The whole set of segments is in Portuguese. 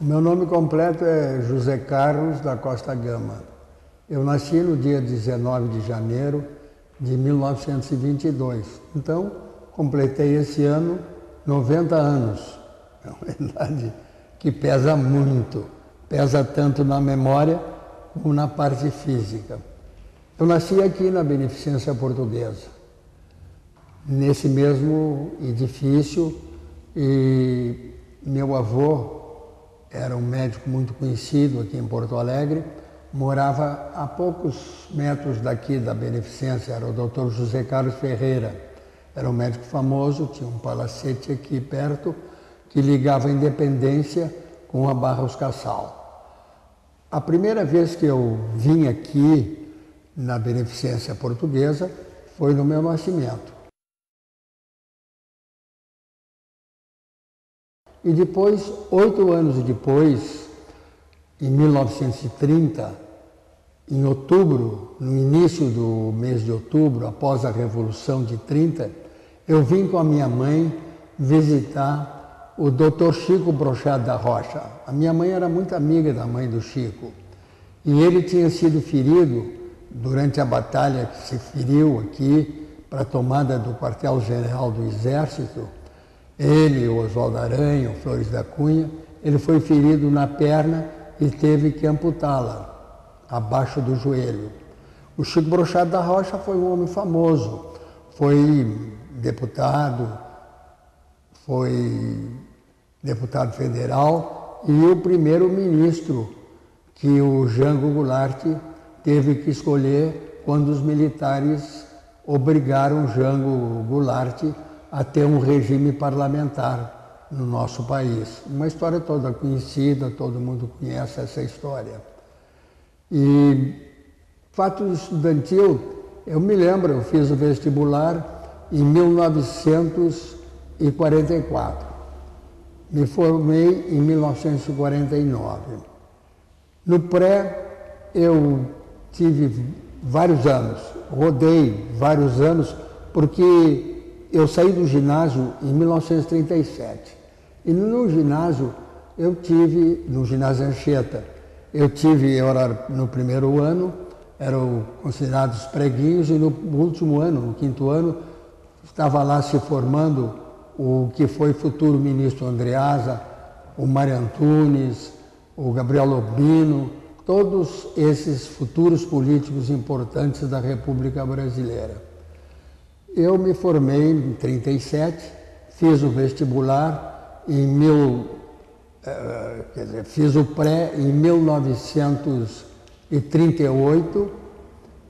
Meu nome completo é José Carlos da Costa Gama. Eu nasci no dia 19 de janeiro de 1922. Então, completei esse ano 90 anos. É uma idade que pesa muito. Pesa tanto na memória como na parte física. Eu nasci aqui na Beneficência Portuguesa, nesse mesmo edifício, e meu avô era um médico muito conhecido aqui em Porto Alegre, morava a poucos metros daqui da Beneficência, era o Dr. José Carlos Ferreira. Era um médico famoso, tinha um palacete aqui perto, que ligava a Independência com a Barros Cassal. A primeira vez que eu vim aqui na Beneficência Portuguesa foi no meu nascimento. E depois, 8 anos depois, em 1930, em outubro, no início do mês de outubro, após a Revolução de 30, eu vim com a minha mãe visitar o Dr. Chico Brochado da Rocha. A minha mãe era muito amiga da mãe do Chico. E ele tinha sido ferido durante a batalha que se feriu aqui para a tomada do quartel-general do Exército. Ele, o Oswaldo Aranha, o Flores da Cunha, ele foi ferido na perna e teve que amputá-la, abaixo do joelho. O Chico Brochado da Rocha foi um homem famoso, foi deputado federal e o primeiro-ministro que o Jango Goulart teve que escolher quando os militares obrigaram Jango Goulart a ter um regime parlamentar no nosso país. Uma história toda conhecida, todo mundo conhece essa história. E fato estudantil, eu me lembro, eu fiz o vestibular em 1944. Me formei em 1949. No pré, eu tive vários anos, rodei vários anos, porque eu saí do ginásio em 1937. E no ginásio, no ginásio Anchieta, eu era no primeiro ano, eram considerados preguinhos, e no último ano, no quinto ano, estava lá se formando o que foi futuro ministro Andreasa, o Mário Antunes, o Gabriel Lobino, todos esses futuros políticos importantes da República Brasileira. Eu me formei em 1937, fiz o vestibular fiz o pré em 1938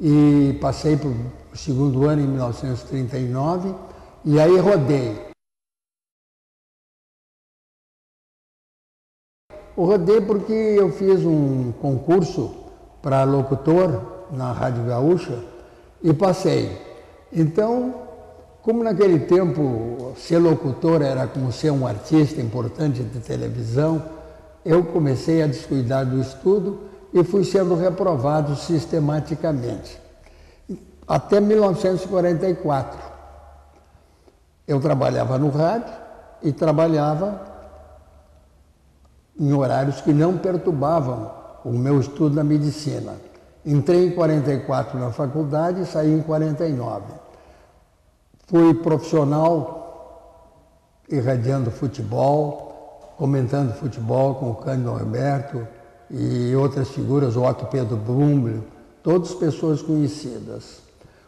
e passei para o segundo ano em 1939 e aí rodei. Eu rodei porque eu fiz um concurso para locutor na Rádio Gaúcha e passei. Então, como naquele tempo ser locutor era como ser um artista importante de televisão, eu comecei a descuidar do estudo e fui sendo reprovado sistematicamente. Até 1944. Eu trabalhava no rádio e trabalhava em horários que não perturbavam o meu estudo na medicina. Entrei em 44 na faculdade e saí em 49. Fui profissional irradiando futebol, comentando futebol com o Cândido Roberto e outras figuras, o Otto Pedro Brumble, todas pessoas conhecidas.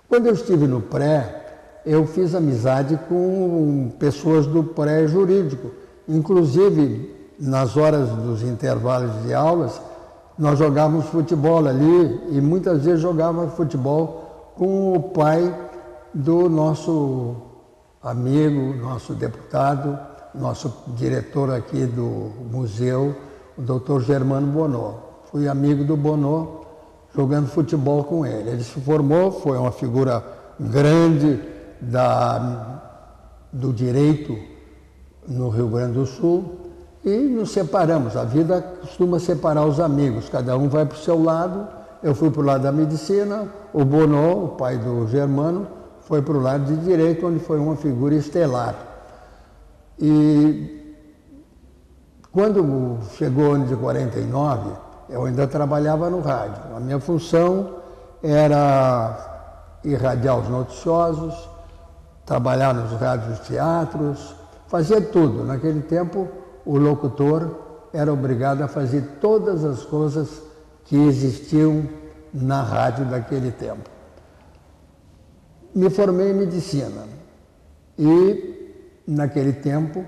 Quando eu estive no pré, eu fiz amizade com pessoas do pré-jurídico. Inclusive, nas horas dos intervalos de aulas, nós jogávamos futebol ali e muitas vezes jogávamos futebol com o pai do nosso amigo, nosso deputado, nosso diretor aqui do museu, o Dr. Germano Bonô. Fui amigo do Bonô jogando futebol com ele. Ele se formou, foi uma figura grande do direito no Rio Grande do Sul e nos separamos. A vida costuma separar os amigos, cada um vai para o seu lado. Eu fui para o lado da medicina, o Bonô, o pai do Germano, foi para o lado de direito, onde foi uma figura estelar. E Quando chegou o ano de 49, eu ainda trabalhava no rádio. A minha função era irradiar os noticiosos, trabalhar nos rádios teatros, fazer tudo. Naquele tempo, o locutor era obrigado a fazer todas as coisas que existiam na rádio daquele tempo. Me formei em medicina e, naquele tempo,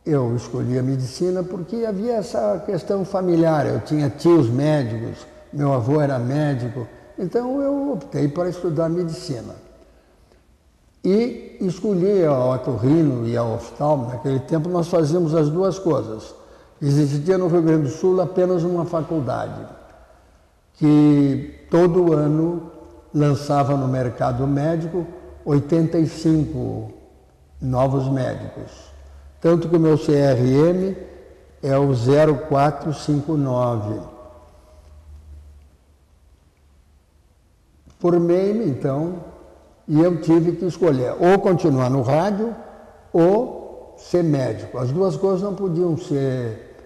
eu escolhi a medicina porque havia essa questão familiar. Eu tinha tios médicos, meu avô era médico, então eu optei para estudar medicina. E escolhi a otorrino e a oftalmo. Naquele tempo nós fazíamos as duas coisas. Existia no Rio Grande do Sul apenas uma faculdade, que todo ano lançava no mercado médico 85 novos médicos. Tanto que o meu CRM é o 0459. Formei-me, então, e eu tive que escolher ou continuar no rádio ou ser médico. As duas coisas não podiam ser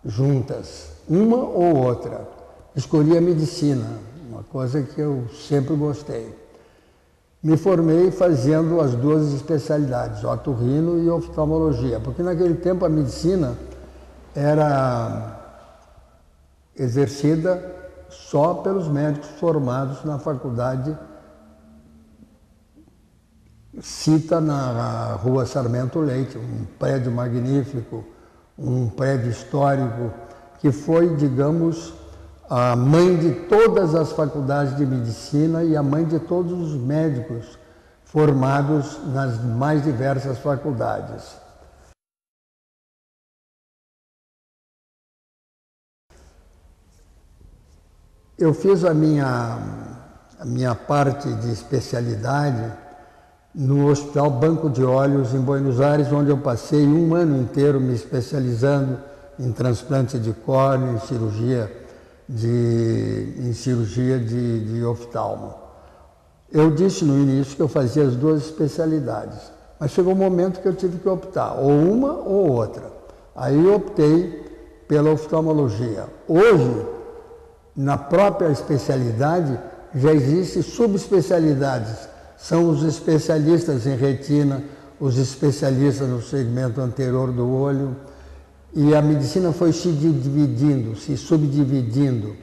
juntas, uma ou outra. Escolhi a medicina, uma coisa que eu sempre gostei. Me formei fazendo as duas especialidades, otorrino e oftalmologia, porque naquele tempo a medicina era exercida só pelos médicos formados na faculdade cita na Rua Sarmento Leite, um prédio magnífico, um prédio histórico, que foi, digamos, a mãe de todas as faculdades de medicina e a mãe de todos os médicos formados nas mais diversas faculdades. Eu fiz a minha parte de especialidade no Hospital Banco de Olhos, em Buenos Aires, onde eu passei um ano inteiro me especializando em transplante de córnea, em cirurgia de oftalmo. Eu disse no início que eu fazia as duas especialidades, mas chegou um momento que eu tive que optar, ou uma ou outra. Aí eu optei pela oftalmologia. Hoje, na própria especialidade, já existem subespecialidades. São os especialistas em retina, os especialistas no segmento anterior do olho, e a medicina foi se dividindo, se subdividindo.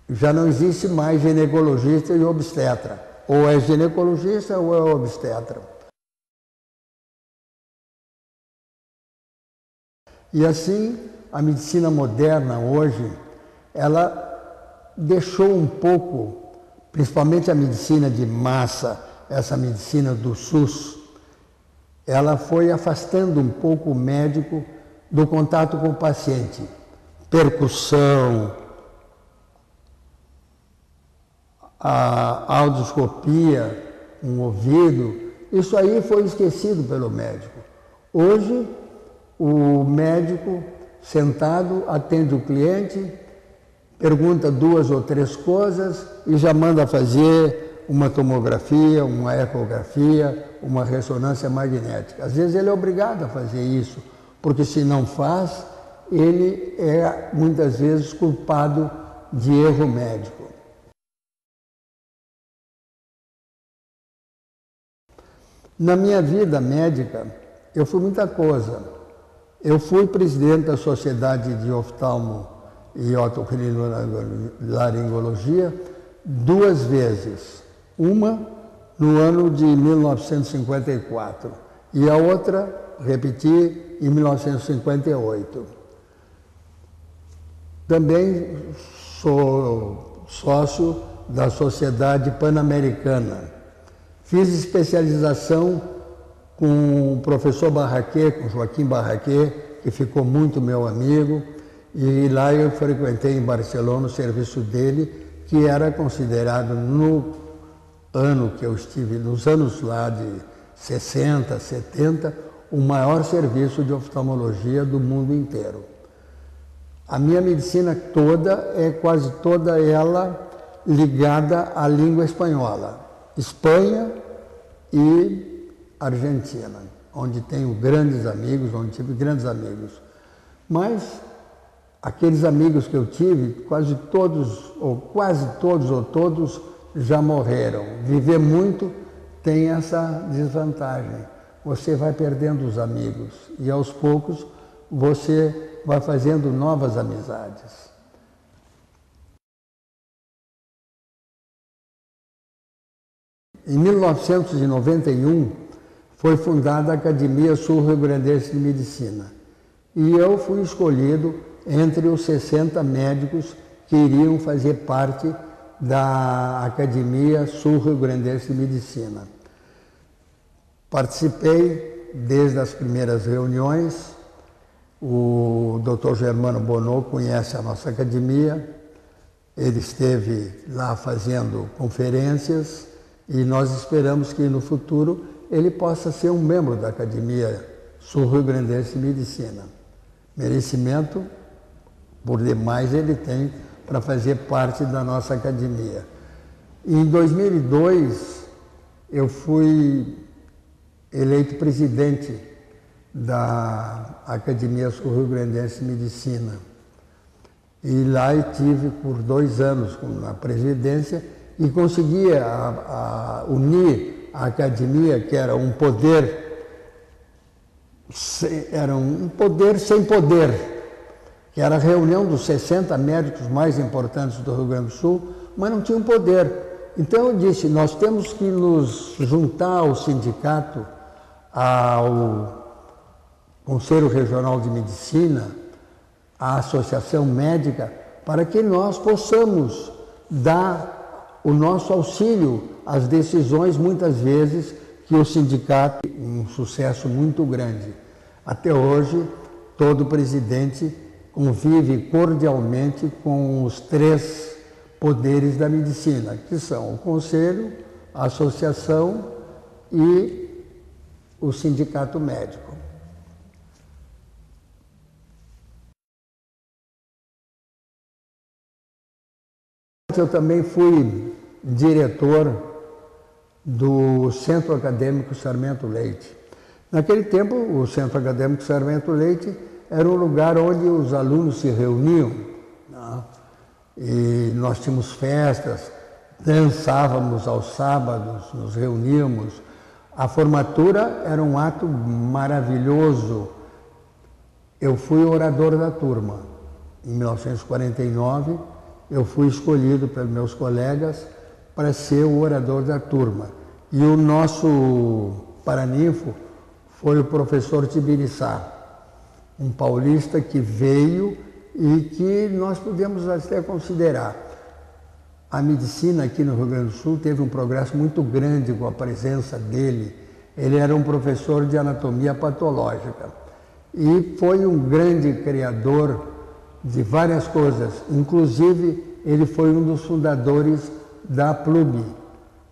Já não existe mais ginecologista e obstetra. Ou é ginecologista ou é obstetra. E assim, a medicina moderna hoje, ela deixou um pouco, principalmente a medicina de massa, essa medicina do SUS, ela foi afastando um pouco o médico do contato com o paciente. Percussão, a audioscopia, um ouvido, isso aí foi esquecido pelo médico. Hoje, o médico sentado atende o cliente, pergunta 2 ou 3 coisas e já manda fazer uma tomografia, uma ecografia, uma ressonância magnética. Às vezes ele é obrigado a fazer isso, porque se não faz, ele é muitas vezes culpado de erro médico. Na minha vida médica, eu fui muita coisa. Eu fui presidente da Sociedade de Oftalmo e Otorrinolaringologia 2 vezes. Uma no ano de 1954 e a outra, repeti, em 1958. Também sou sócio da Sociedade Pan-Americana. Fiz especialização com o professor Barraquê, com Joaquim Barraquê, que ficou muito meu amigo, e lá eu frequentei em Barcelona o serviço dele, que era considerado no ano que eu estive, nos anos lá de 60, 70, o maior serviço de oftalmologia do mundo inteiro. A minha medicina toda é quase toda ela ligada à língua espanhola, Espanha e Argentina. onde tenho grandes amigos, onde tive grandes amigos. Mas aqueles amigos que eu tive, quase todos ou todos já morreram. Viver muito tem essa desvantagem. Você vai perdendo os amigos e aos poucos você vai fazendo novas amizades. Em 1991 foi fundada a Academia Sul-Rio-Grandense de Medicina e eu fui escolhido entre os 60 médicos que iriam fazer parte da Academia Sul-Rio-Grandense de Medicina. Participei desde as primeiras reuniões. O Dr. Germano Bonot conhece a nossa academia, ele esteve lá fazendo conferências e nós esperamos que no futuro ele possa ser um membro da Academia Sul-Rio-Grandense de Medicina. Merecimento, por demais, ele tem para fazer parte da nossa academia. Em 2002, eu fui eleito presidente da Academia Sul-Rio-Grandense de Medicina. E lá eu tive por 2 anos na presidência e conseguia unir a academia, que era um poder sem poder, que era a reunião dos 60 médicos mais importantes do Rio Grande do Sul, mas não tinham poder. Então eu disse, nós temos que nos juntar ao sindicato, ao Conselho Regional de Medicina, à Associação Médica, para que nós possamos dar o nosso auxílio às decisões, muitas vezes, que o sindicato tem um sucesso muito grande. Até hoje, todo presidente convive cordialmente com os 3 poderes da medicina, que são o Conselho, a Associação e o Sindicato Médico. Eu também fui diretor do Centro Acadêmico Sarmento Leite. Naquele tempo, o Centro Acadêmico Sarmento Leite era um lugar onde os alunos se reuniam, né? E nós tínhamos festas, dançávamos aos sábados, nos reuníamos. A formatura era um ato maravilhoso. Eu fui orador da turma. Em 1949, eu fui escolhido pelos meus colegas para ser o orador da turma. E o nosso paraninfo foi o professor Tibiriçá, um paulista que veio e que nós podemos até considerar. A medicina aqui no Rio Grande do Sul teve um progresso muito grande com a presença dele. Ele era um professor de anatomia patológica e foi um grande criador de várias coisas. Inclusive, ele foi um dos fundadores da PLUB,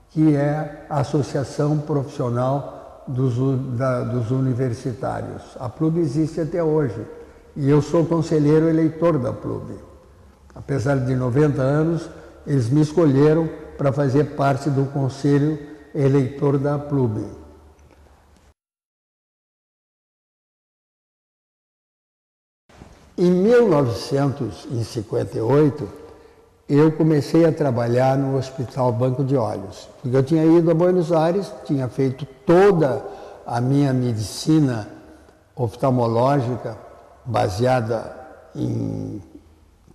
que é a Associação Profissional dos Universitários. A PLUB existe até hoje e eu sou conselheiro eleitor da PLUB. Apesar de 90 anos, eles me escolheram para fazer parte do conselho eleitor da PLUB. Em 1958, eu comecei a trabalhar no Hospital Banco de Olhos, porque eu tinha ido a Buenos Aires, tinha feito toda a minha medicina oftalmológica baseada em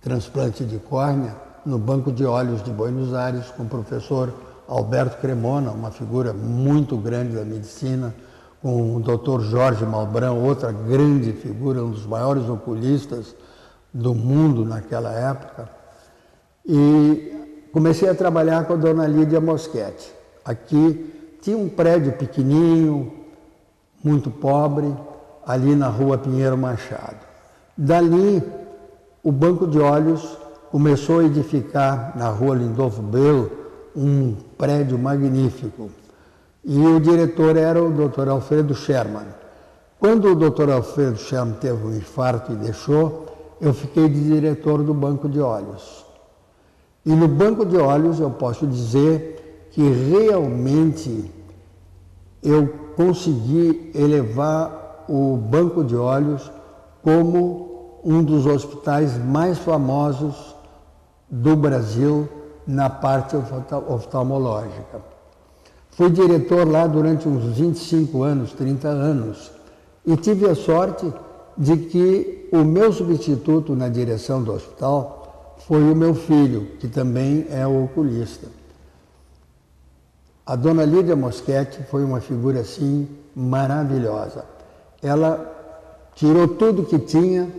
transplante de córnea no Banco de Olhos de Buenos Aires, com o professor Alberto Cremona, uma figura muito grande da medicina, com o Dr. Jorge Malbrão, outra grande figura, um dos maiores oculistas do mundo naquela época. E comecei a trabalhar com a dona Lídia Moschetti. Aqui tinha um prédio pequenininho, muito pobre, ali na rua Pinheiro Machado. Dali, o Banco de Olhos começou a edificar na rua Lindolfo Bell um prédio magnífico. E o diretor era o Dr. Alfredo Sherman. Quando o Dr. Alfredo Sherman teve um infarto e deixou, eu fiquei de diretor do Banco de Olhos. E no Banco de Olhos eu posso dizer que realmente eu consegui elevar o Banco de Olhos como um dos hospitais mais famosos do Brasil na parte oftalmológica. Fui diretor lá durante uns 25 anos, 30 anos, e tive a sorte de que o meu substituto na direção do hospital foi o meu filho, que também é oculista. A dona Lídia Moschetti foi uma figura assim maravilhosa. Ela tirou tudo que tinha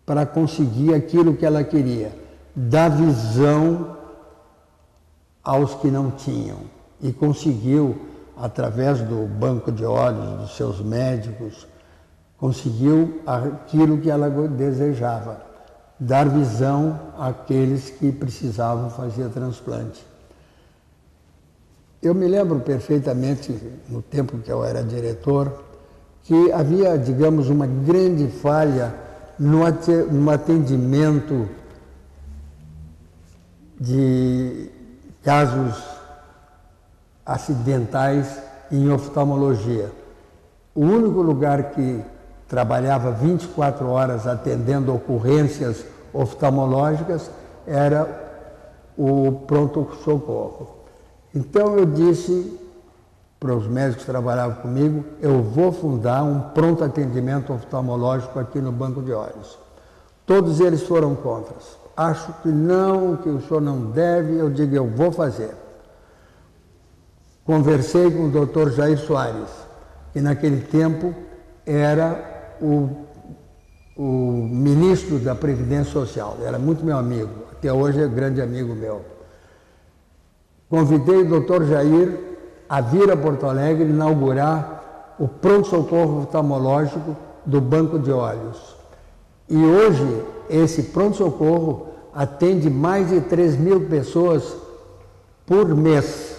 para conseguir aquilo que ela queria, dar visão aos que não tinham. E conseguiu, através do banco de olhos dos seus médicos, conseguiu aquilo que ela desejava, dar visão àqueles que precisavam fazer transplante. Eu me lembro perfeitamente, no tempo que eu era diretor, que havia, digamos, uma grande falha no atendimento de casos acidentais em oftalmologia. O único lugar que trabalhava 24 horas atendendo ocorrências oftalmológicas era o pronto-socorro. Então eu disse para os médicos que trabalhavam comigo, eu vou fundar um pronto atendimento oftalmológico aqui no Banco de Olhos. Todos eles foram contra. Acho que não, que o senhor não deve, eu digo, eu vou fazer. Conversei com o Dr. Jair Soares, que naquele tempo era o ministro da Previdência Social, era muito meu amigo, até hoje é grande amigo meu. Convidei o Dr. Jair a vir a Porto Alegre inaugurar o pronto-socorro oftalmológico do Banco de Olhos. E hoje, esse pronto-socorro atende mais de 3.000 pessoas por mês.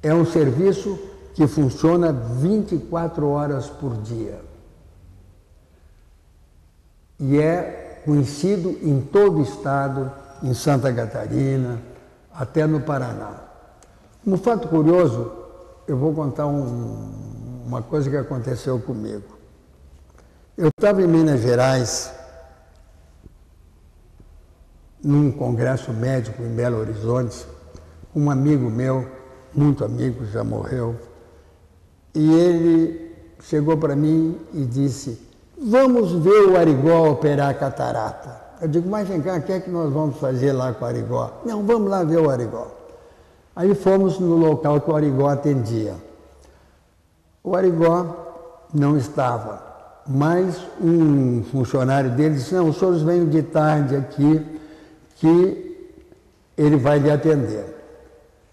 É um serviço que funciona 24 horas por dia. E é conhecido em todo o estado, em Santa Catarina, até no Paraná. Um fato curioso, eu vou contar uma coisa que aconteceu comigo. Eu estava em Minas Gerais, num congresso médico em Belo Horizonte, um amigo meu, muito amigo, já morreu, e ele chegou para mim e disse, vamos ver o Arigó operar a catarata. Eu digo, mas vem cá, o que é que nós vamos fazer lá com o Arigó? Não, vamos lá ver o Arigó. Aí fomos no local que o Arigó atendia. O Arigó não estava, mas um funcionário dele disse, não, os senhores venham de tarde aqui, que ele vai lhe atender.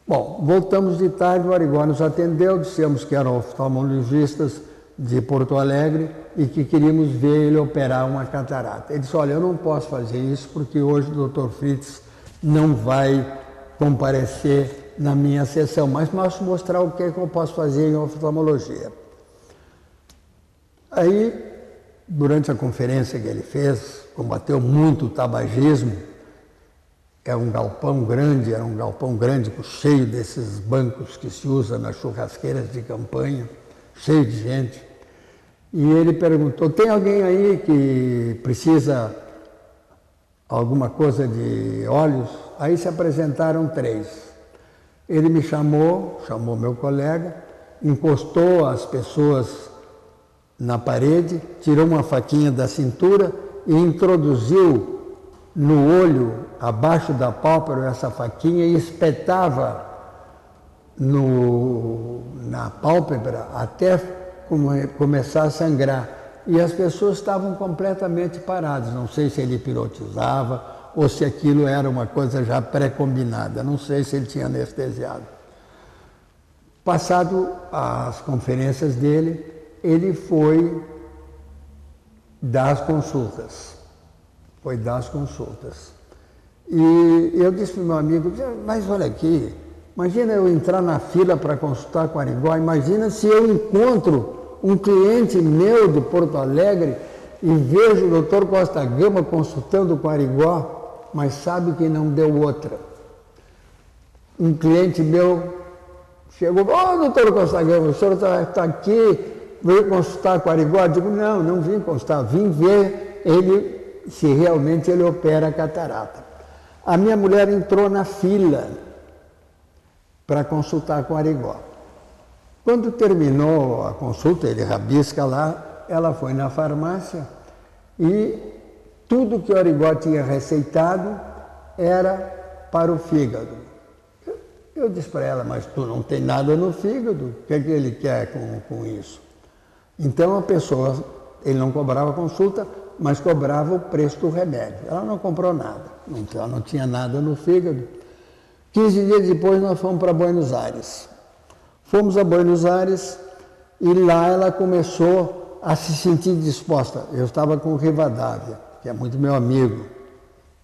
Bom, voltamos de tarde, o Arigó nos atendeu, dissemos que eram oftalmologistas de Porto Alegre e que queríamos ver ele operar uma catarata. Ele disse, olha, eu não posso fazer isso porque hoje o Dr. Fritz não vai comparecer na minha sessão, mas posso mostrar o que é que eu posso fazer em oftalmologia. Aí, durante a conferência que ele fez, combateu muito o tabagismo, era um galpão grande, cheio desses bancos que se usa nas churrasqueiras de campanha, cheio de gente. E ele perguntou, tem alguém aí que precisa alguma coisa de olhos? Aí se apresentaram 3. Ele me chamou meu colega, encostou as pessoas na parede, tirou uma faquinha da cintura e introduziu no olho, abaixo da pálpebra, essa faquinha e espetava na pálpebra até começar a sangrar. E as pessoas estavam completamente paradas. Não sei se ele hipnotizava ou se aquilo era uma coisa já pré-combinada. Não sei se ele tinha anestesiado. Passado as conferências dele, ele foi dar as consultas. E eu disse para o meu amigo, mas olha aqui, imagina eu entrar na fila para consultar com o Arigó, imagina se eu encontro um cliente meu de Porto Alegre e vejo o Dr. Costa Gama consultando com o Arigó, mas sabe que não deu outra. Um cliente meu chegou, ô doutor Costa Gama, o senhor está aqui, veio consultar com o Arigó? Eu digo, não, não vim consultar, vim ver ele, se realmente ele opera a catarata. A minha mulher entrou na fila para consultar com o Arigó. Quando terminou a consulta, ele rabisca lá, ela foi na farmácia e tudo que o Arigó tinha receitado era para o fígado. Eu disse para ela, mas tu não tem nada no fígado, o que é que ele quer com isso? Então a pessoa, ele não cobrava consulta, mas cobrava o preço do remédio. Ela não comprou nada, ela não tinha nada no fígado. 15 dias depois nós fomos para Buenos Aires. Fomos a Buenos Aires e lá ela começou a se sentir disposta. Eu estava com o Rivadavia, que é muito meu amigo,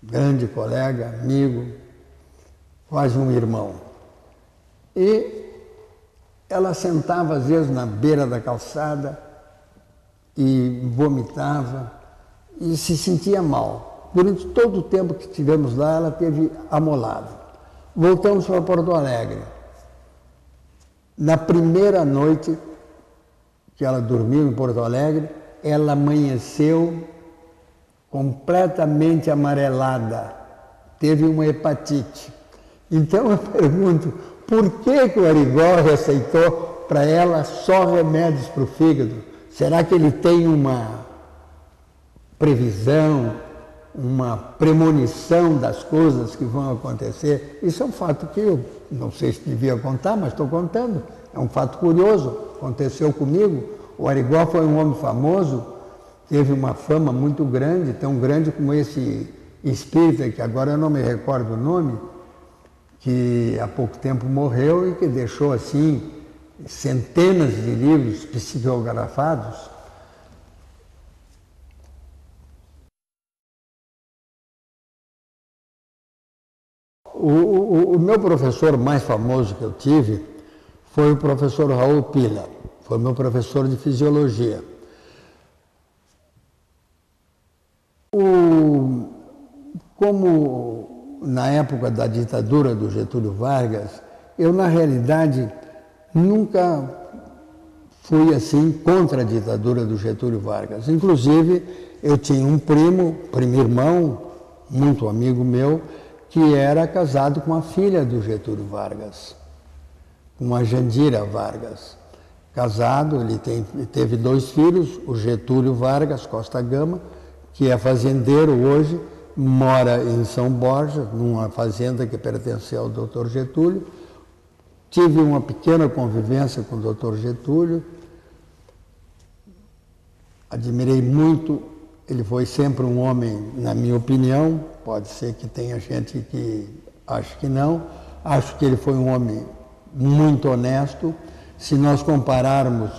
grande colega, amigo, quase um irmão. E ela sentava às vezes na beira da calçada e vomitava e se sentia mal. Durante todo o tempo que estivemos lá, ela teve amolado. Voltamos para Porto Alegre. Na primeira noite que ela dormiu em Porto Alegre, ela amanheceu completamente amarelada, teve uma hepatite. Então eu pergunto, por que o Arigó receitou para ela só remédios para o fígado? Será que ele tem uma previsão, uma premonição das coisas que vão acontecer? Isso é um fato que eu não sei se devia contar, mas estou contando. É um fato curioso, aconteceu comigo. O Arigó foi um homem famoso, teve uma fama muito grande, tão grande como esse espírita, que agora eu não me recordo o nome, que há pouco tempo morreu e que deixou assim centenas de livros psicografados. O meu professor mais famoso que eu tive foi o professor Raul Pila, foi meu professor de fisiologia. Como na época da ditadura do Getúlio Vargas, eu na realidade nunca fui assim contra a ditadura do Getúlio Vargas. Inclusive, eu tinha um primo irmão, muito amigo meu, que era casado com a filha do Getúlio Vargas, com a Jandira Vargas. Casado, ele teve 2 filhos, o Getúlio Vargas Costa Gama, que é fazendeiro hoje, mora em São Borja, numa fazenda que pertence ao Dr. Getúlio. Tive uma pequena convivência com o Dr. Getúlio, admirei muito, ele foi sempre um homem, na minha opinião, pode ser que tenha gente que acha que não, acho que ele foi um homem muito honesto. Se nós compararmos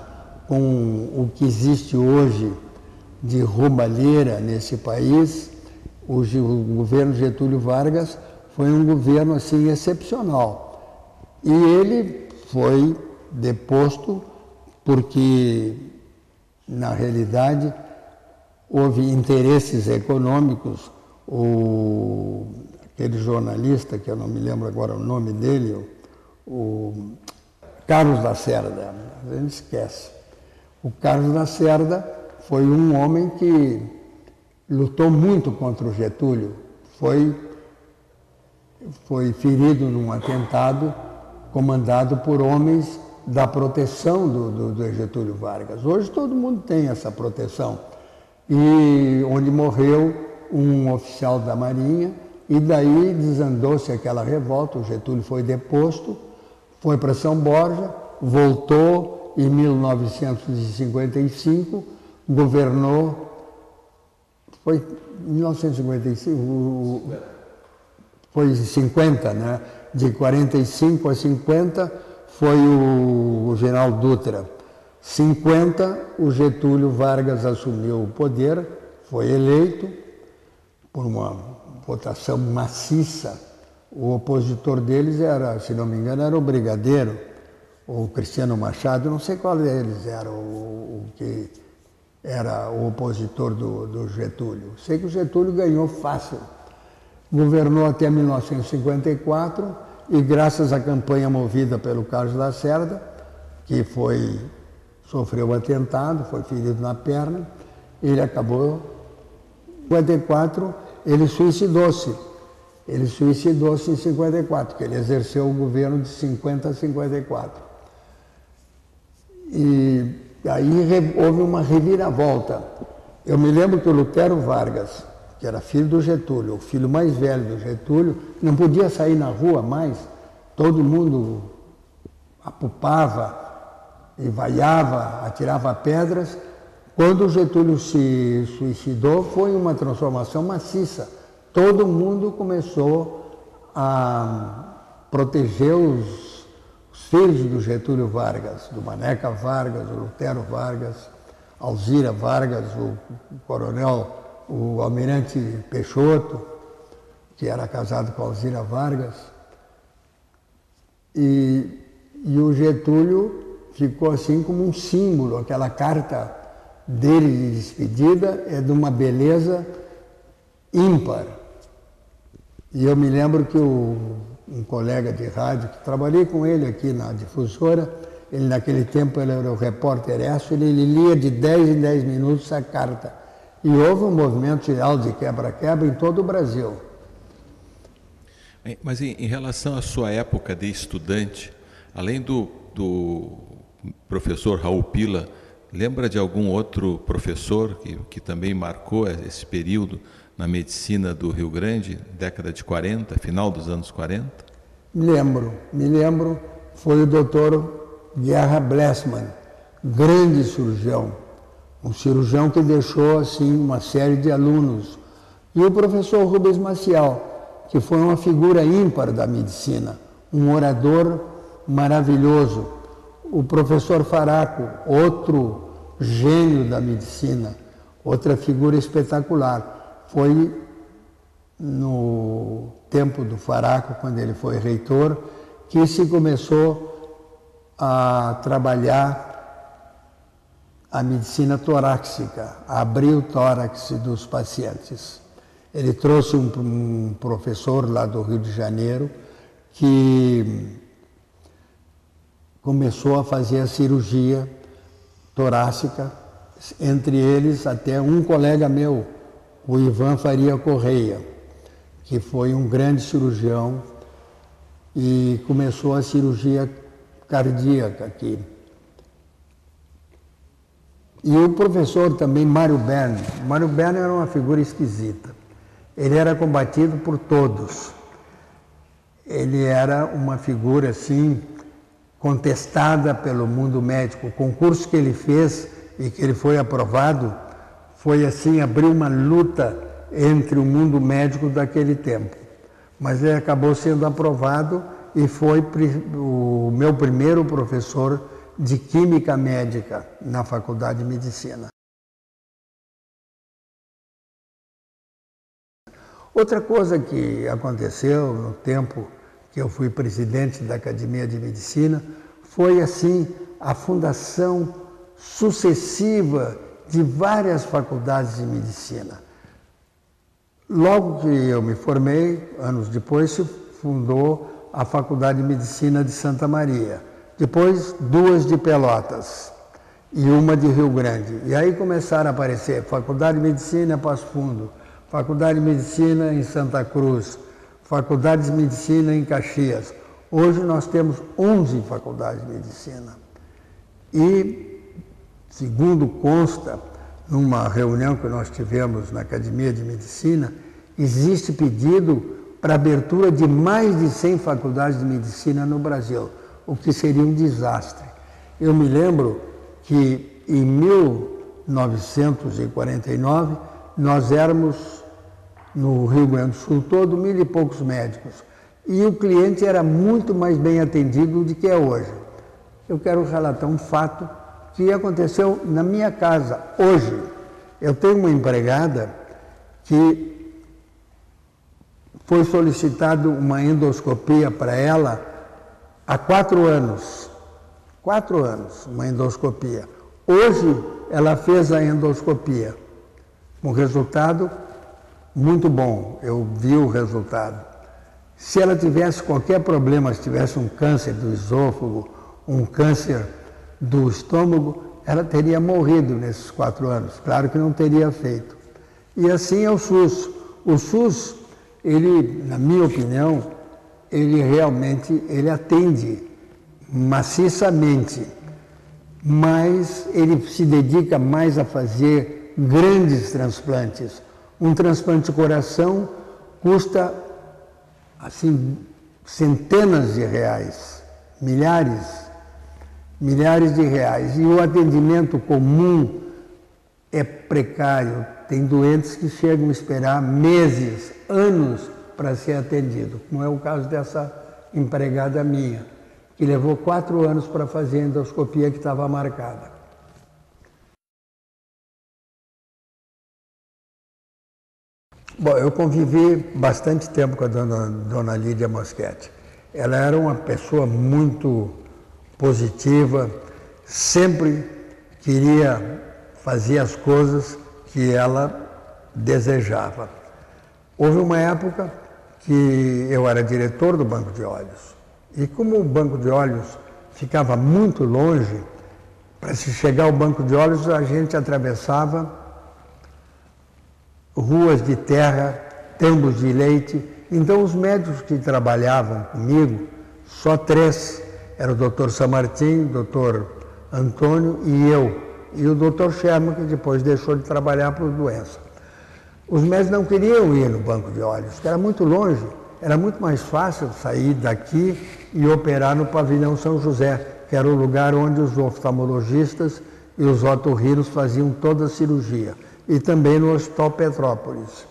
com o que existe hoje de roubalheira nesse país, o governo Getúlio Vargas foi um governo assim excepcional. E ele foi deposto porque, na realidade, houve interesses econômicos. Aquele jornalista, que eu não me lembro agora o nome dele, o Carlos Lacerda, a gente esquece. O Carlos Lacerda foi um homem que lutou muito contra o Getúlio, foi ferido num atentado comandado por homens da proteção do Getúlio Vargas. Hoje todo mundo tem essa proteção. E onde morreu um oficial da Marinha, e daí desandou-se aquela revolta, o Getúlio foi deposto, foi para São Borja, voltou em 1955, governou, foi em 1955, foi em 50, né? De 45 a 50 foi o general Dutra. 50, o Getúlio Vargas assumiu o poder, foi eleito por uma votação maciça. O opositor deles era, se não me engano, era o Brigadeiro, ou o Cristiano Machado, não sei qual deles era o que era o opositor do Getúlio. Sei que o Getúlio ganhou fácil. Governou até 1954 e graças à campanha movida pelo Carlos Lacerda, que sofreu um atentado, foi ferido na perna, ele acabou, em 54, ele suicidou-se. Ele suicidou-se em 54, que ele exerceu o governo de 50 a 54. E aí houve uma reviravolta. Eu me lembro que o Lutero Vargas, que era filho do Getúlio, o filho mais velho do Getúlio, não podia sair na rua mais, todo mundo apupava e vaiava, atirava pedras. Quando o Getúlio se suicidou, foi uma transformação maciça. Todo mundo começou a proteger os filhos do Getúlio Vargas, do Maneca Vargas, do Lutero Vargas, Alzira Vargas, o coronel, o almirante Peixoto, que era casado com a Alzira Vargas. E o Getúlio ficou assim como um símbolo. Aquela carta dele de despedida é de uma beleza ímpar. E eu me lembro que um colega de rádio, que trabalhei com ele aqui na difusora, ele naquele tempo ele era o repórter Esso, ele lia de 10 em 10 minutos a carta. E houve um movimento geral de quebra-quebra em todo o Brasil. Mas em relação à sua época de estudante, além do professor Raul Pila, lembra de algum outro professor que também marcou esse período na medicina do Rio Grande, década de 40, final dos anos 40? Me lembro, foi o doutor Guerra Blessman, grande cirurgião, um cirurgião que deixou assim uma série de alunos. E o professor Rubens Maciel, que foi uma figura ímpar da medicina, um orador maravilhoso. O professor Faraco, outro gênio da medicina, outra figura espetacular. Foi no tempo do Faraco, quando ele foi reitor, que se começou a trabalhar a medicina torácica, a abrir o tórax dos pacientes. Ele trouxe um professor lá do Rio de Janeiro que começou a fazer a cirurgia torácica, entre eles até um colega meu, o Ivan Faria Correia, que foi um grande cirurgião e começou a cirurgia cardíaca aqui. E o professor também, Mário Berne. Mário Berne era uma figura esquisita. Ele era combatido por todos. Ele era uma figura, assim, contestada pelo mundo médico. O concurso que ele fez e que ele foi aprovado foi assim, abriu uma luta entre o mundo médico daquele tempo. Mas ele acabou sendo aprovado e foi o meu primeiro professor de Química Médica na Faculdade de Medicina. Outra coisa que aconteceu no tempo que eu fui presidente da Academia de Medicina foi, assim, a fundação sucessiva de várias faculdades de medicina. Logo que eu me formei, anos depois, se fundou a Faculdade de Medicina de Santa Maria. Depois, duas de Pelotas e uma de Rio Grande. E aí começaram a aparecer Faculdade de Medicina em Passo Fundo, Faculdade de Medicina em Santa Cruz, Faculdade de Medicina em Caxias. Hoje nós temos 11 faculdades de medicina. E, segundo consta, numa reunião que nós tivemos na Academia de Medicina, existe pedido para abertura de mais de 100 faculdades de medicina no Brasil, o que seria um desastre. Eu me lembro que em 1949 nós éramos, no Rio Grande do Sul todo, 1.000 e poucos médicos. E o cliente era muito mais bem atendido do que é hoje. Eu quero relatar um fato que aconteceu na minha casa hoje. Eu tenho uma empregada que foi solicitado uma endoscopia para ela há 4 anos. 4 anos, uma endoscopia. Hoje ela fez a endoscopia. Um resultado muito bom, eu vi o resultado. Se ela tivesse qualquer problema, se tivesse um câncer do esôfago, um câncer do estômago, ela teria morrido nesses 4 anos. Claro que não teria feito. E assim é o SUS. O SUS, ele, na minha opinião, ele realmente atende maciçamente, mas ele se dedica mais a fazer grandes transplantes. Um transplante de coração custa, assim, centenas de reais, milhares de reais. E o atendimento comum é precário. Tem doentes que chegam a esperar meses, anos para ser atendido, como é o caso dessa empregada minha, que levou 4 anos para fazer a endoscopia que estava marcada. Bom, eu convivi bastante tempo com a dona Lídia Moschetti. Ela era uma pessoa muito positiva, sempre queria fazer as coisas que ela desejava. Houve uma época que eu era diretor do Banco de Olhos. E como o Banco de Olhos ficava muito longe, para se chegar ao Banco de Olhos a gente atravessava ruas de terra, tambos de leite. Então os médicos que trabalhavam comigo, só 3, era o Dr. Samartim, o Dr. Antônio e eu. E o Dr. Sherman, que depois deixou de trabalhar por doença. Os médicos não queriam ir no Banco de Olhos, porque era muito longe. Era muito mais fácil sair daqui e operar no Pavilhão São José, que era o lugar onde os oftalmologistas e os otorrinos faziam toda a cirurgia. E também no Hospital Petrópolis.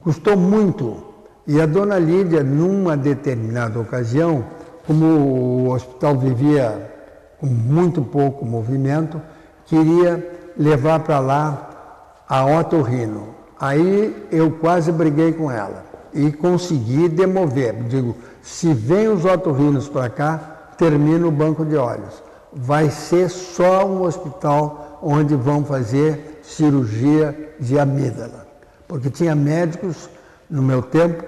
Custou muito. E a dona Lídia, numa determinada ocasião, como o hospital vivia com muito pouco movimento, queria levar para lá a otorrino. Aí eu quase briguei com ela e consegui demover. Digo, se vem os otorrinos para cá, termina o Banco de Olhos. Vai ser só um hospital onde vão fazer cirurgia de amígdala. Porque tinha médicos, no meu tempo,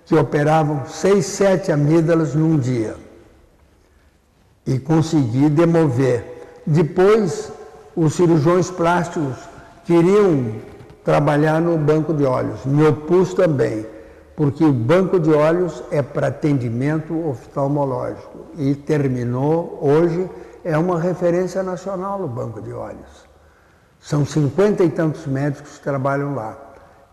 que operavam 6, 7 amígdalas num dia. E consegui demover. Depois, os cirurgiões plásticos queriam trabalhar no Banco de Olhos. Me opus também, porque o Banco de Olhos é para atendimento oftalmológico. E terminou, hoje, é uma referência nacional no Banco de Olhos. São 50 e tantos médicos que trabalham lá.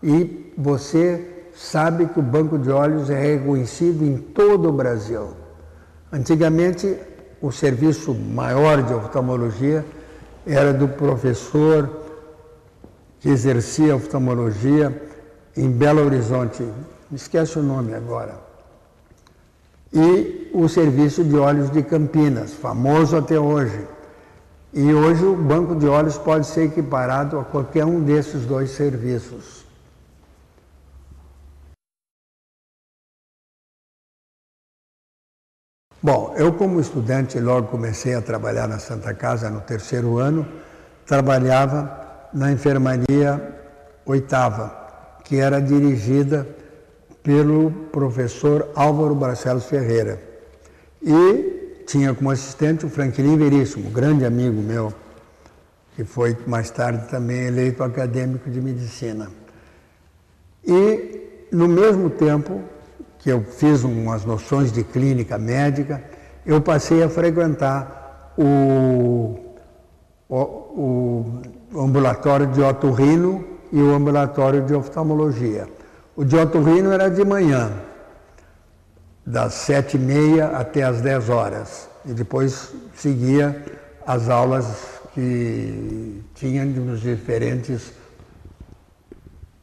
E você sabe que o Banco de Olhos é reconhecido em todo o Brasil. Antigamente, o serviço maior de oftalmologia era do professor que exercia oftalmologia em Belo Horizonte. Me esquece o nome agora. E o serviço de olhos de Campinas, famoso até hoje. E hoje o Banco de Olhos pode ser equiparado a qualquer um desses 2 serviços. Bom, eu como estudante logo comecei a trabalhar na Santa Casa no 3º ano, trabalhava na enfermaria 8ª, que era dirigida pelo professor Álvaro Barcelos Ferreira. E tinha como assistente o Franklin Veríssimo, grande amigo meu, que foi mais tarde também eleito acadêmico de medicina. E no mesmo tempo que eu fiz umas noções de clínica médica, eu passei a frequentar o ambulatório de otorrino e o ambulatório de oftalmologia. O de otorrino era de manhã, das 7h30 até as 10 horas. E depois seguia as aulas que tinha nos diferentes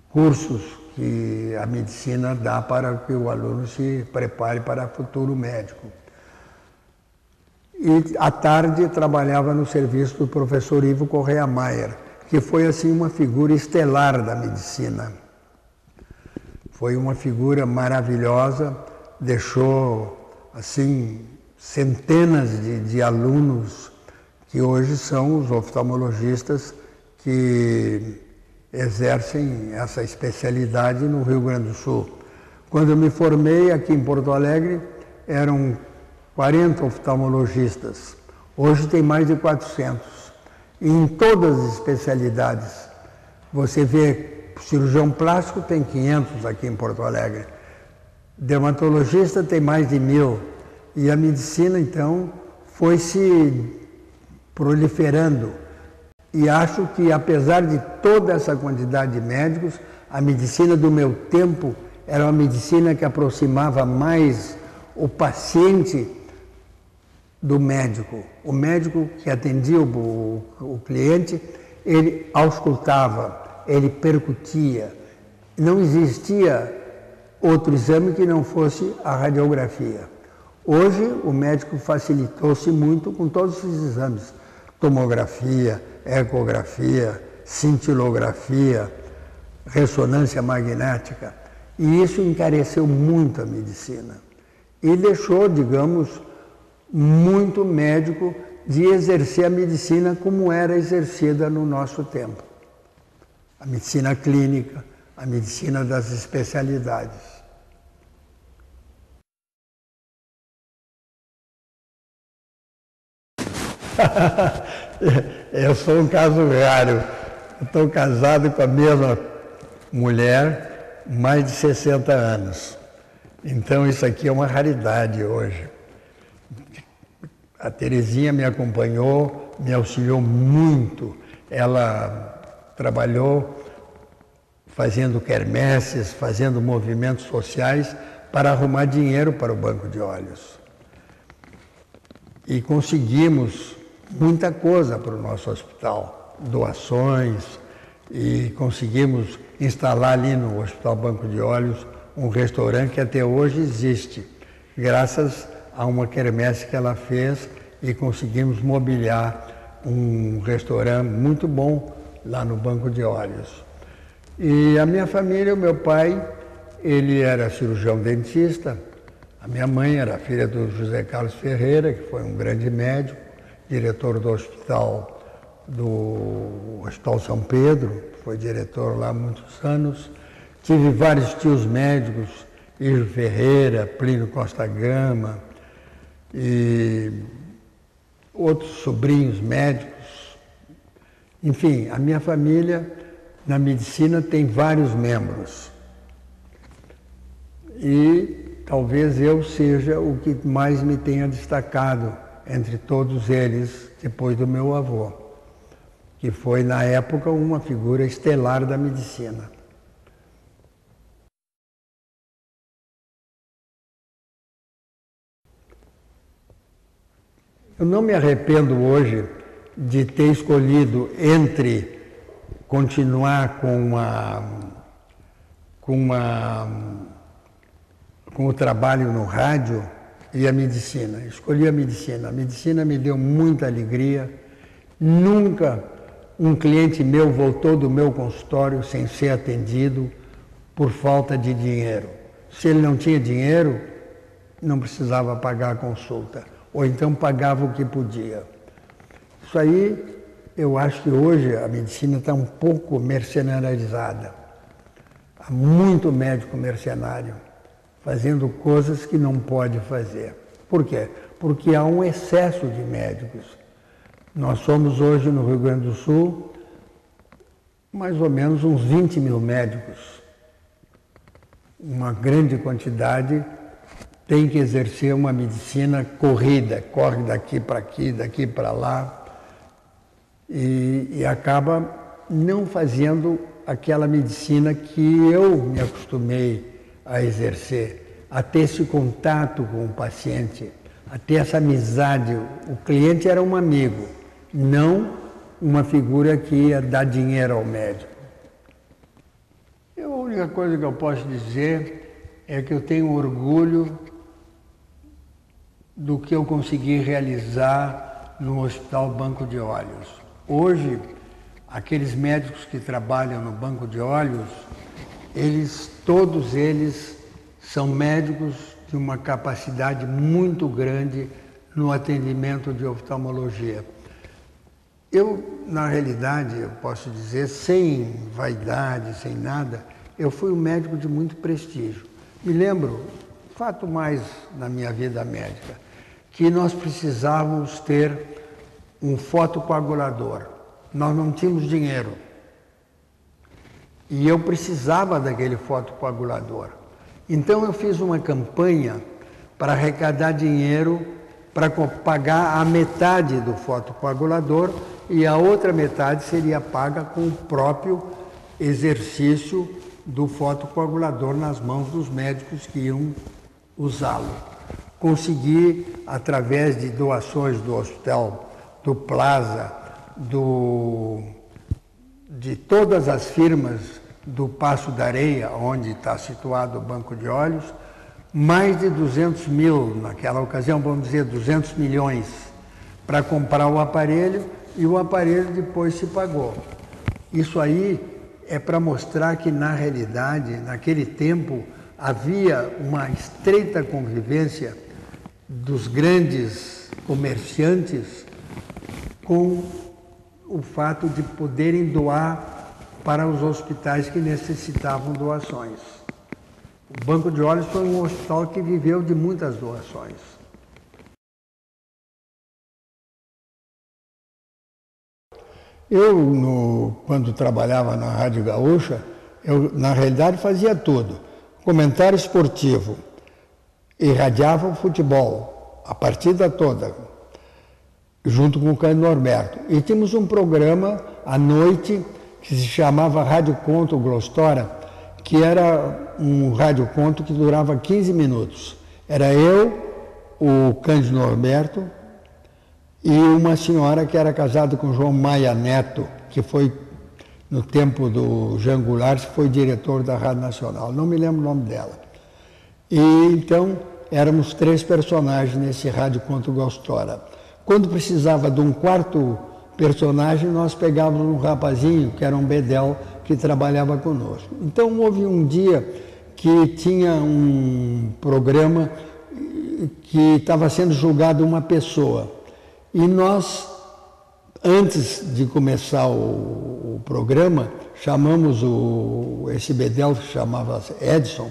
cursos que a medicina dá para que o aluno se prepare para futuro médico. E à tarde trabalhava no serviço do professor Ivo Correia Maier, que foi assim uma figura estelar da medicina. Foi uma figura maravilhosa, deixou assim centenas de alunos que hoje são os oftalmologistas que exercem essa especialidade no Rio Grande do Sul. Quando eu me formei aqui em Porto Alegre, eram 40 oftalmologistas. Hoje tem mais de 400. E em todas as especialidades. Você vê, cirurgião plástico tem 500 aqui em Porto Alegre. Dermatologista tem mais de 1000. E a medicina, então, foi se proliferando. E acho que, apesar de toda essa quantidade de médicos, a medicina do meu tempo era uma medicina que aproximava mais o paciente do médico. O médico que atendia o cliente, ele auscultava, ele percutia. Não existia outro exame que não fosse a radiografia. Hoje, o médico facilitou-se muito com todos esses exames. Tomografia, ecografia, cintilografia, ressonância magnética. E isso encareceu muito a medicina. E deixou, digamos, muito médico de exercer a medicina como era exercida no nosso tempo. A medicina clínica, a medicina das especialidades. Eu sou um caso raro. Estou casado com a mesma mulher há mais de 60 anos. Então isso aqui é uma raridade hoje. A Terezinha me acompanhou, me auxiliou muito. Ela trabalhou fazendo quermesses, fazendo movimentos sociais para arrumar dinheiro para o Banco de Olhos. E conseguimos muita coisa para o nosso hospital, doações, e conseguimos instalar ali no Hospital Banco de Olhos um restaurante que até hoje existe, graças a uma quermesse que ela fez, e conseguimos mobiliar um restaurante muito bom lá no Banco de Olhos. E a minha família, o meu pai, ele era cirurgião dentista, a minha mãe era filha do José Carlos Ferreira, que foi um grande médico, diretor do Hospital São Pedro, foi diretor lá há muitos anos. Tive vários tios médicos, Ijo Ferreira, Plínio Costa Gama, e outros sobrinhos médicos. Enfim, a minha família na medicina tem vários membros. E talvez eu seja o que mais me tenha destacado entre todos eles, depois do meu avô, que foi, na época, uma figura estelar da medicina. Eu não me arrependo hoje de ter escolhido entre continuar com o trabalho no rádio e a medicina. Escolhi a medicina. A medicina me deu muita alegria. Nunca um cliente meu voltou do meu consultório sem ser atendido por falta de dinheiro. Se ele não tinha dinheiro, não precisava pagar a consulta. Ou então pagava o que podia. Isso aí, eu acho que hoje a medicina está um pouco mercenarizada. Há muito médico mercenário fazendo coisas que não pode fazer. Por quê? Porque há um excesso de médicos. Nós somos hoje no Rio Grande do Sul mais ou menos uns 20 mil médicos. Uma grande quantidade tem que exercer uma medicina corrida, corre daqui para aqui, daqui para lá, e acaba não fazendo aquela medicina que eu me acostumei a exercer, a ter esse contato com o paciente, a ter essa amizade. O cliente era um amigo, não uma figura que ia dar dinheiro ao médico. A única coisa que eu posso dizer é que eu tenho orgulho do que eu consegui realizar no Hospital Banco de Olhos. Hoje, aqueles médicos que trabalham no Banco de Olhos, todos eles são médicos de uma capacidade muito grande no atendimento de oftalmologia. Eu, na realidade, eu posso dizer, sem vaidade, sem nada, eu fui um médico de muito prestígio. Me lembro, fato mais na minha vida médica, que nós precisávamos ter um fotocoagulador. Nós não tínhamos dinheiro. E eu precisava daquele fotocoagulador. Então eu fiz uma campanha para arrecadar dinheiro para pagar a metade do fotocoagulador e a outra metade seria paga com o próprio exercício do fotocoagulador nas mãos dos médicos que iam usá-lo. Consegui, através de doações do hospital, do Plaza, de todas as firmas do Paço da Areia, onde está situado o Banco de Olhos, mais de 200 mil, naquela ocasião, vamos dizer 200 milhões, para comprar o aparelho, e o aparelho depois se pagou. Isso aí é para mostrar que, na realidade, naquele tempo, havia uma estreita convivência dos grandes comerciantes com o fato de poderem doar para os hospitais que necessitavam doações. O Banco de Olhos foi um hospital que viveu de muitas doações. Eu, quando trabalhava na Rádio Gaúcha, eu, na realidade, fazia tudo. Comentário esportivo, irradiava o futebol, a partida toda, junto com o Cândido Norberto. E tínhamos um programa à noite que se chamava Rádio Conto Glostora, que era um radioconto que durava 15 minutos. Era eu, o Cândido Norberto e uma senhora que era casada com João Maia Neto, que foi, no tempo do Jean Goulart, foi diretor da Rádio Nacional. Não me lembro o nome dela. E então éramos 3 personagens nesse radioconto Glostora. Quando precisava de um quarto personagem, nós pegávamos um rapazinho, que era um bedel, que trabalhava conosco. Então houve um dia que tinha um programa que estava sendo julgado uma pessoa. E nós, antes de começar o programa, chamamos esse bedel, que chamava-se Edson,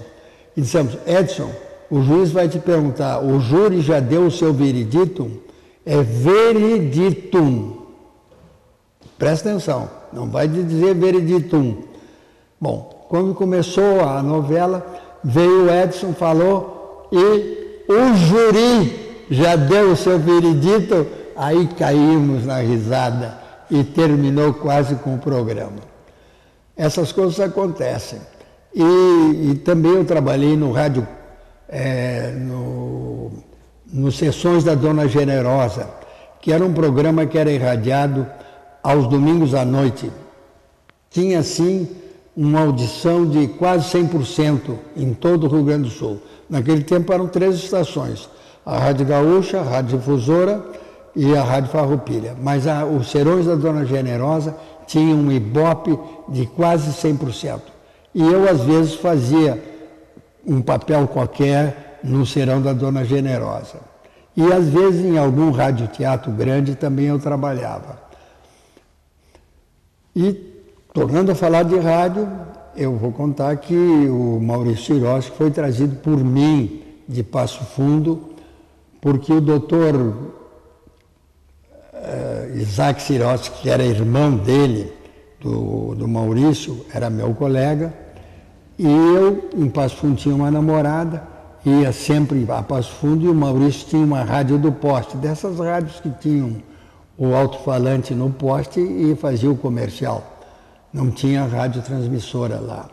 e dissemos: Edson, o juiz vai te perguntar, o júri já deu o seu veredito? É vereditum. Presta atenção, não vai dizer vereditum. Bom, quando começou a novela, veio o Edson, falou, e o júri já deu o seu veredito, aí caímos na risada e terminou quase com o programa. Essas coisas acontecem. E também eu trabalhei no rádio, nos Sessões da Dona Generosa, que era um programa que era irradiado aos domingos à noite. Tinha, sim, uma audição de quase 100% em todo o Rio Grande do Sul. Naquele tempo eram 3 estações, a Rádio Gaúcha, a Rádio Difusora e a Rádio Farroupilha. Mas os Serões da Dona Generosa tinham um ibope de quase 100%. E eu, às vezes, fazia um papel qualquer no Serão da Dona Generosa. E, às vezes, em algum radioteatro grande também eu trabalhava. E, tornando a falar de rádio, eu vou contar que o Maurício Hiroshi foi trazido por mim de Passo Fundo, porque o doutor Isaac Hiroshi, que era irmão dele, do Maurício, era meu colega, e eu, em Passo Fundo, tinha uma namorada, ia sempre a Passo Fundo, e o Maurício tinha uma rádio do poste, dessas rádios que tinham o alto-falante no poste e fazia o comercial. Não tinha radiotransmissora lá.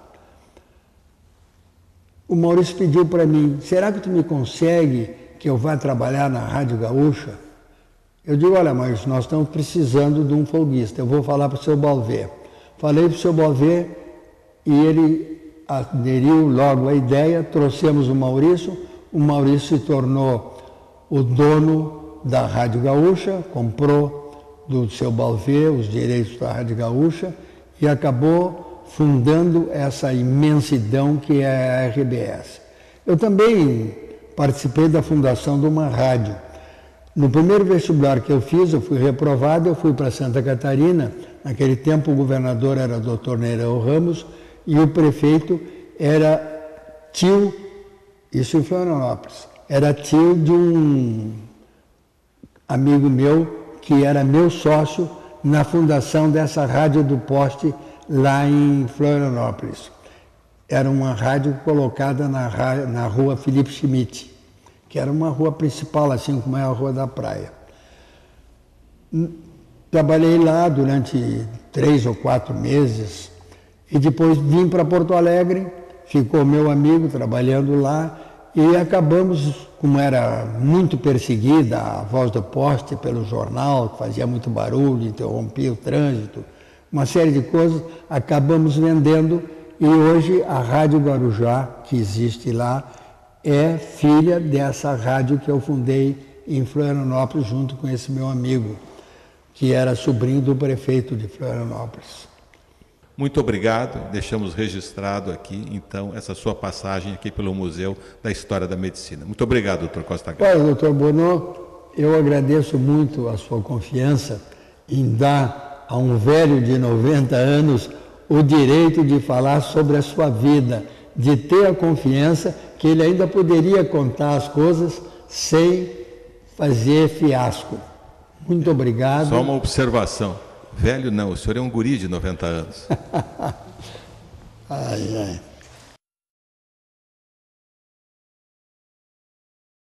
O Maurício pediu para mim, será que tu me consegue que eu vá trabalhar na Rádio Gaúcha? Eu digo, olha, mas nós estamos precisando de um folguista, eu vou falar para o seu Balvê. Falei para o seu Balvê e ele aderiu logo à ideia, trouxemos o Maurício se tornou o dono da Rádio Gaúcha, comprou do seu Balvê os direitos da Rádio Gaúcha e acabou fundando essa imensidão que é a RBS. Eu também participei da fundação de uma rádio. No primeiro vestibular que eu fiz, eu fui reprovado, eu fui para Santa Catarina. Naquele tempo o governador era o Dr. Nereu Ramos e o prefeito era tio Isso em Florianópolis. Era tio de um amigo meu, que era meu sócio na fundação dessa Rádio do Poste lá em Florianópolis. Era uma rádio colocada na rua Felipe Schmidt, que era uma rua principal, assim como é a Rua da Praia. Trabalhei lá durante 3 ou 4 meses e depois vim para Porto Alegre, ficou meu amigo trabalhando lá e acabamos, como era muito perseguida a Voz do Poste pelo jornal, que fazia muito barulho, interrompia o trânsito, uma série de coisas, acabamos vendendo e hoje a Rádio Guarujá, que existe lá, é filha dessa rádio que eu fundei em Florianópolis junto com esse meu amigo, que era sobrinho do prefeito de Florianópolis. Muito obrigado, deixamos registrado aqui, então, essa sua passagem aqui pelo Museu da História da Medicina. Muito obrigado, doutor Costa Gama. Olha, doutor Bonô, eu agradeço muito a sua confiança em dar a um velho de 90 anos o direito de falar sobre a sua vida, de ter a confiança que ele ainda poderia contar as coisas sem fazer fiasco. Muito obrigado. Só uma observação. Velho não, o senhor é um guri de 90 anos. Ai, ai.